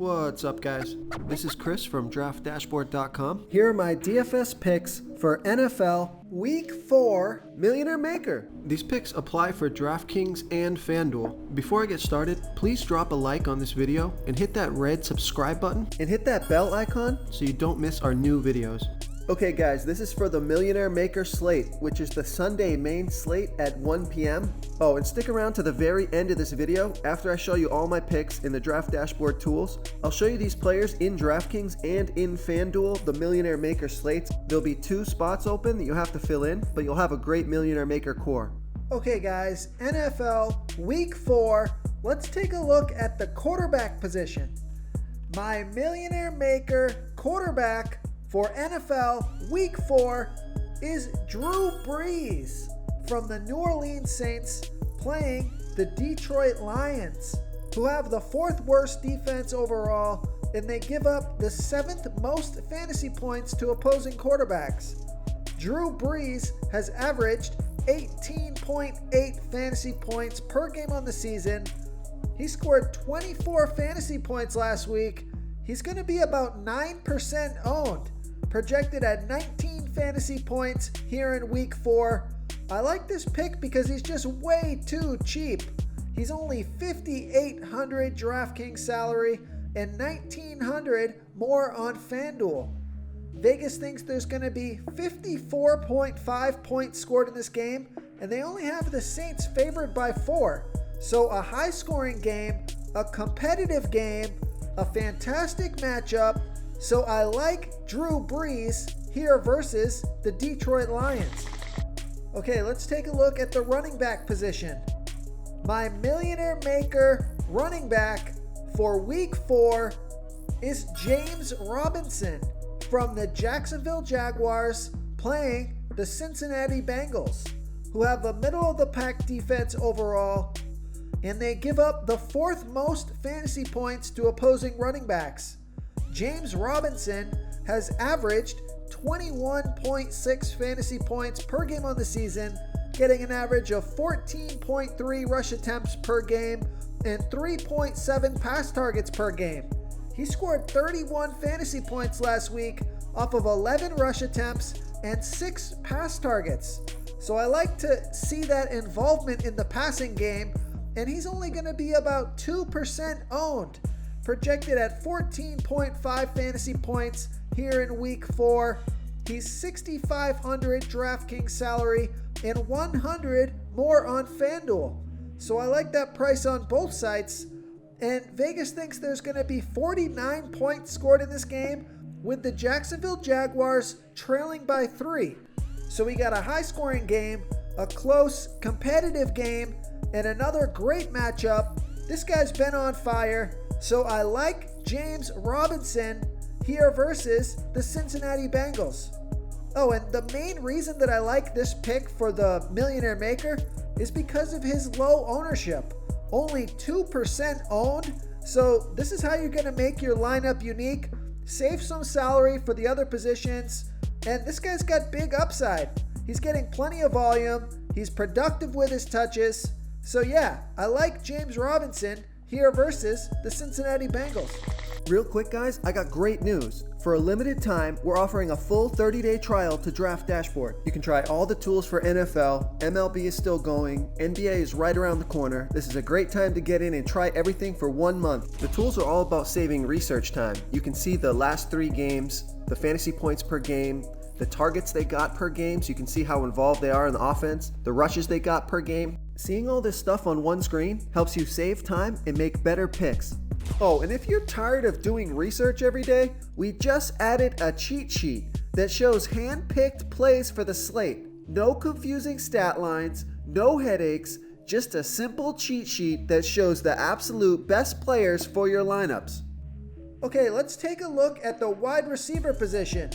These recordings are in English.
What's up, guys? This is Chris from DraftDashboard.com. Here are my DFS picks for NFL Week 4 Millionaire Maker. These picks apply for DraftKings and FanDuel. Before I get started, please drop a like on this video and hit that red subscribe button and hit that bell icon so you don't miss our new videos. Okay guys, this is for the Millionaire Maker slate, which is the Sunday main slate at 1 p.m. Oh, and stick around to the very end of this video. After I show you all my picks in the Draft Dashboard tools, I'll show you these players in DraftKings and in FanDuel, the Millionaire Maker slates. There'll be 2 spots open that you'll have to fill in, but you'll have a great Millionaire Maker core. Okay guys, NFL Week 4, let's take a look at the quarterback position. My Millionaire Maker quarterback for NFL Week 4 is Drew Brees from the New Orleans Saints playing the Detroit Lions, who have the 4th worst defense overall, and they give up the 7th most fantasy points to opposing quarterbacks. Drew Brees has averaged 18.8 fantasy points per game on the season. He scored 24 fantasy points last week. He's going to be about 9% owned, projected at 19 fantasy points here in Week 4. I like this pick because he's just way too cheap. He's only $5,800 DraftKings salary and $1,900 more on FanDuel. Vegas thinks there's going to be 54.5 points scored in this game, and they only have the Saints favored by 4. So a high-scoring game, a competitive game, a fantastic matchup. So I like Drew Brees here versus the Detroit Lions. Okay, let's take a look at the running back position. My Millionaire Maker running back for Week 4 is James Robinson from the Jacksonville Jaguars playing the Cincinnati Bengals, who have a middle-of-the-pack defense overall, and they give up the 4th most fantasy points to opposing running backs. James Robinson has averaged 21.6 fantasy points per game on the season, getting an average of 14.3 rush attempts per game and 3.7 pass targets per game. He scored 31 fantasy points last week off of 11 rush attempts and 6 pass targets. So I like to see that involvement in the passing game, and he's only going to be about 2% owned, projected at 14.5 fantasy points here in Week 4. He's $6,500 DraftKings salary and $100 more on FanDuel. So I like that price on both sites. And Vegas thinks there's going to be 49 points scored in this game, with the Jacksonville Jaguars trailing by 3. So we got a high-scoring game, a close, competitive game, and another great matchup. This guy's been on fire. So I like James Robinson here versus the Cincinnati Bengals. Oh, and the main reason that I like this pick for the Millionaire Maker is because of his low ownership. Only 2% owned. So this is how you're going to make your lineup unique. Save some salary for the other positions. And this guy's got big upside. He's getting plenty of volume. He's productive with his touches. So yeah, I like James Robinson here versus the Cincinnati Bengals. Real quick guys, I got great news. For a limited time, we're offering a full 30-day trial to Draft Dashboard. You can try all the tools for NFL, MLB is still going, NBA is right around the corner. This is a great time to get in and try everything for 1 month. The tools are all about saving research time. You can see the last 3 games, the fantasy points per game, the targets they got per game so you can see how involved they are in the offense, the rushes they got per game. Seeing all this stuff on one screen helps you save time and make better picks. Oh, and if you're tired of doing research every day, we just added a cheat sheet that shows hand-picked plays for the slate. No confusing stat lines, no headaches, just a simple cheat sheet that shows the absolute best players for your lineups. Okay, let's take a look at the wide receiver position.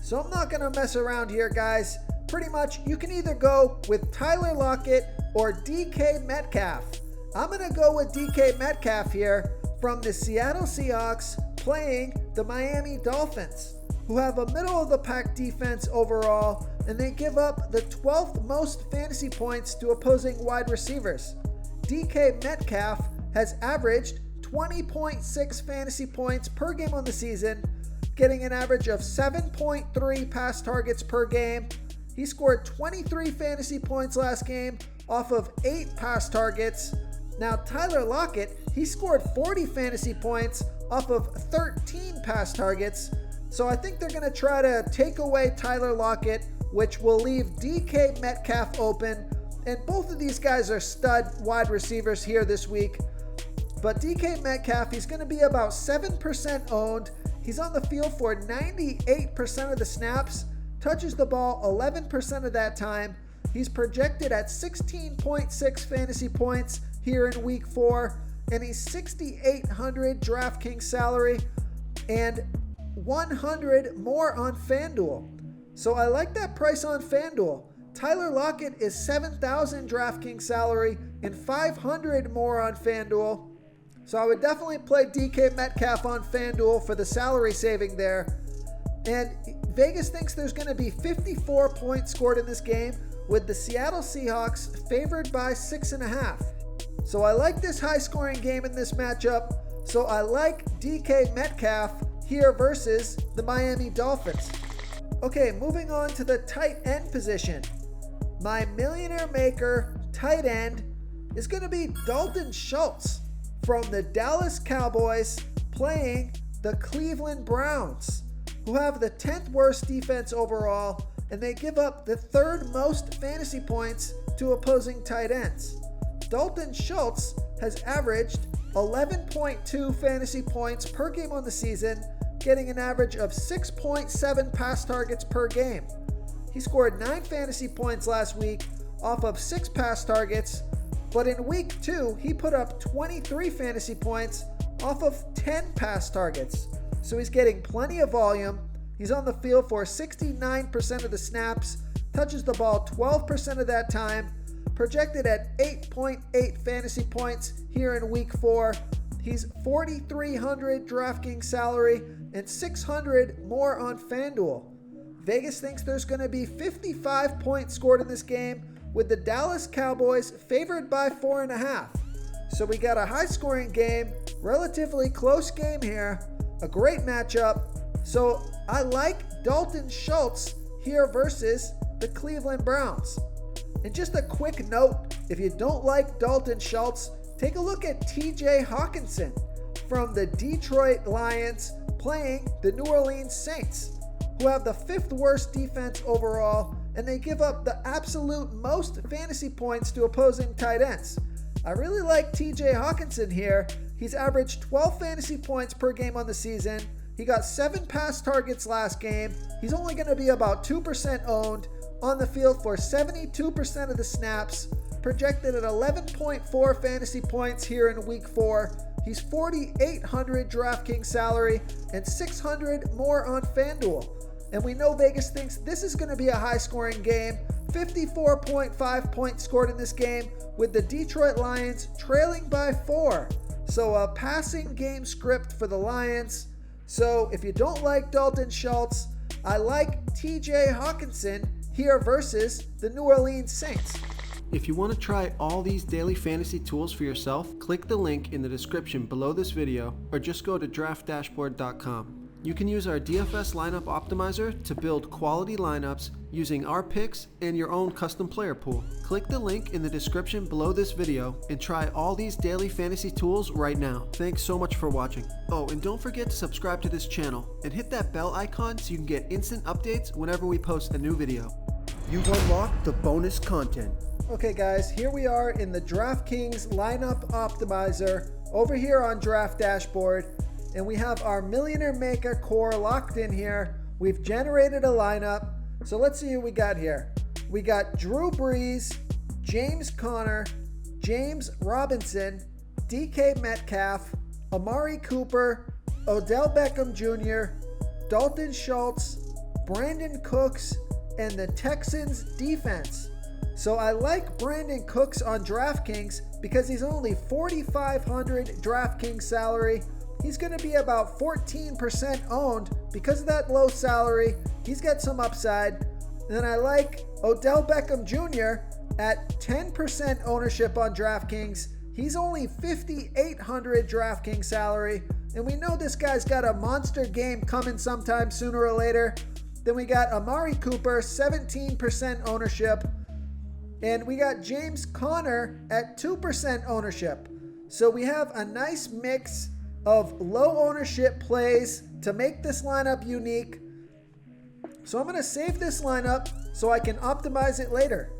So I'm not going to mess around here, guys. Pretty much, you can either go with Tyler Lockett or DK Metcalf. I'm going to go with DK Metcalf here from the Seattle Seahawks playing the Miami Dolphins, who have a middle-of-the-pack defense overall, and they give up the 12th most fantasy points to opposing wide receivers. DK Metcalf has averaged 20.6 fantasy points per game on the season, getting an average of 7.3 pass targets per game. He scored 23 fantasy points last game off of 8 pass targets. Now Tyler Lockett, he scored 40 fantasy points off of 13 pass targets. So I think they're going to try to take away Tyler Lockett, which will leave DK Metcalf open. And both of these guys are stud wide receivers here this week. But DK Metcalf, he's going to be about 7% owned. He's on the field for 98% of the snaps, touches the ball 11% of that time. He's projected at 16.6 fantasy points here in week 4, and he's $6,800 DraftKings salary and $100 more on FanDuel. So I like that price on FanDuel. Tyler Lockett is $7,000 DraftKings salary and $500 more on FanDuel. So I would definitely play DK Metcalf on FanDuel for the salary saving there. And Vegas thinks there's going to be 54 points scored in this game, with the Seattle Seahawks favored by 6.5. So I like this high scoring game in this matchup. So I like DK Metcalf here versus the Miami Dolphins. Okay, moving on to the tight end position. My millionaire maker tight end is going to be Dalton Schultz from the Dallas Cowboys playing the Cleveland Browns, who have the 10th worst defense overall, and they give up the 3rd most fantasy points to opposing tight ends. Dalton Schultz has averaged 11.2 fantasy points per game on the season, getting an average of 6.7 pass targets per game. He scored 9 fantasy points last week off of 6 pass targets, but in week 2, he put up 23 fantasy points off of 10 pass targets. So he's getting plenty of volume. He's on the field for 69% of the snaps, touches the ball 12% of that time, projected at 8.8 fantasy points here in week 4. He's $4,300 DraftKings salary and $600 more on FanDuel. Vegas thinks there's going to be 55 points scored in this game, with the Dallas Cowboys favored by 4.5. So we got a high scoring game, relatively close game here, a great matchup. So I like Dalton Schultz here versus the Cleveland Browns. And just a quick note, if you don't like Dalton Schultz, take a look at TJ Hawkinson from the Detroit Lions playing the New Orleans Saints, who have the 5th worst defense overall, and they give up the absolute most fantasy points to opposing tight ends. I really like TJ Hawkinson here. He's averaged 12 fantasy points per game on the season. He got 7 pass targets last game. He's only going to be about 2% owned, on the field for 72% of the snaps, projected at 11.4 fantasy points here in week 4. He's $4,800 DraftKings salary and $600 more on FanDuel. And we know Vegas thinks this is going to be a high-scoring game. 54.5 points scored in this game, with the Detroit Lions trailing by 4. So a passing game script for the Lions. So if you don't like Dalton Schultz, I like TJ Hawkinson here versus the New Orleans Saints. If you want to try all these daily fantasy tools for yourself, click the link in the description below this video, or just go to draftdashboard.com. You can use our DFS lineup optimizer to build quality lineups using our picks and your own custom player pool. Click the link in the description below this video and try all these daily fantasy tools right now. Thanks so much for watching. Oh, and don't forget to subscribe to this channel and hit that bell icon so you can get instant updates whenever we post a new video. You've unlocked the bonus content. Okay guys, here we are in the DraftKings lineup optimizer over here on Draft Dashboard, and we have our Millionaire Maker core locked in here. We've generated a lineup, so let's see who we got here. We got Drew Brees, James Conner, James Robinson, DK Metcalf, Amari Cooper, Odell Beckham Jr., Dalton Schultz, Brandon Cooks, and the Texans defense. So I like Brandon Cooks on DraftKings because he's only $4,500 DraftKings salary. He's going to be about 14% owned because of that low salary. He's got some upside. And then I like Odell Beckham Jr. at 10% ownership on DraftKings. He's only $5,800 DraftKings salary, and we know this guy's got a monster game coming sometime sooner or later. Then we got Amari Cooper, 17% ownership, and we got James Conner at 2% ownership. So we have a nice mix of low ownership plays to make this lineup unique. So I'm going to save this lineup so I can optimize it later.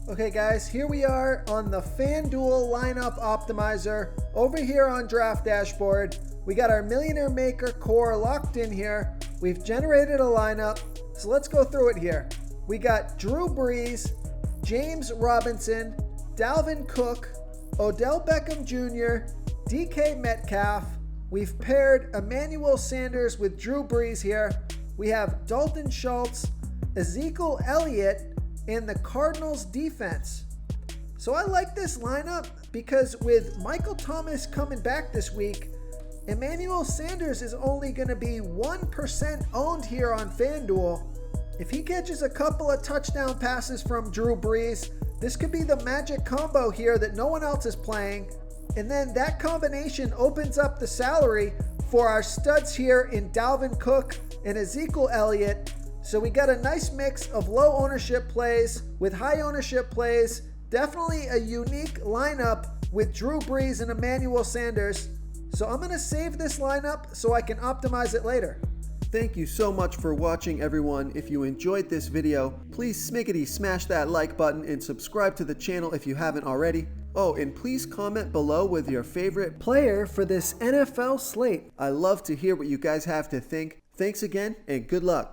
Okay guys, here we are on the FanDuel lineup optimizer over here on Draft Dashboard. We got our Millionaire Maker core locked in here. We've generated a lineup, so let's go through it here. We got Drew Brees, James Robinson, Dalvin Cook, Odell Beckham Jr., DK Metcalf. We've paired Emmanuel Sanders with Drew Brees here. We have Dalton Schultz, Ezekiel Elliott, and the Cardinals defense. So I like this lineup because with Michael Thomas coming back this week, Emmanuel Sanders is only going to be 1% owned here on FanDuel. If he catches a couple of touchdown passes from Drew Brees, this could be the magic combo here that no one else is playing. And then that combination opens up the salary for our studs here in Dalvin Cook and Ezekiel Elliott. So we got a nice mix of low ownership plays with high ownership plays. Definitely a unique lineup with Drew Brees and Emmanuel Sanders. So I'm going to save this lineup so I can optimize it later. Thank you so much for watching, everyone. If you enjoyed this video, please smiggity smash that like button and subscribe to the channel if you haven't already. Oh, and please comment below with your favorite player for this NFL slate. I love to hear what you guys have to think. Thanks again, and good luck.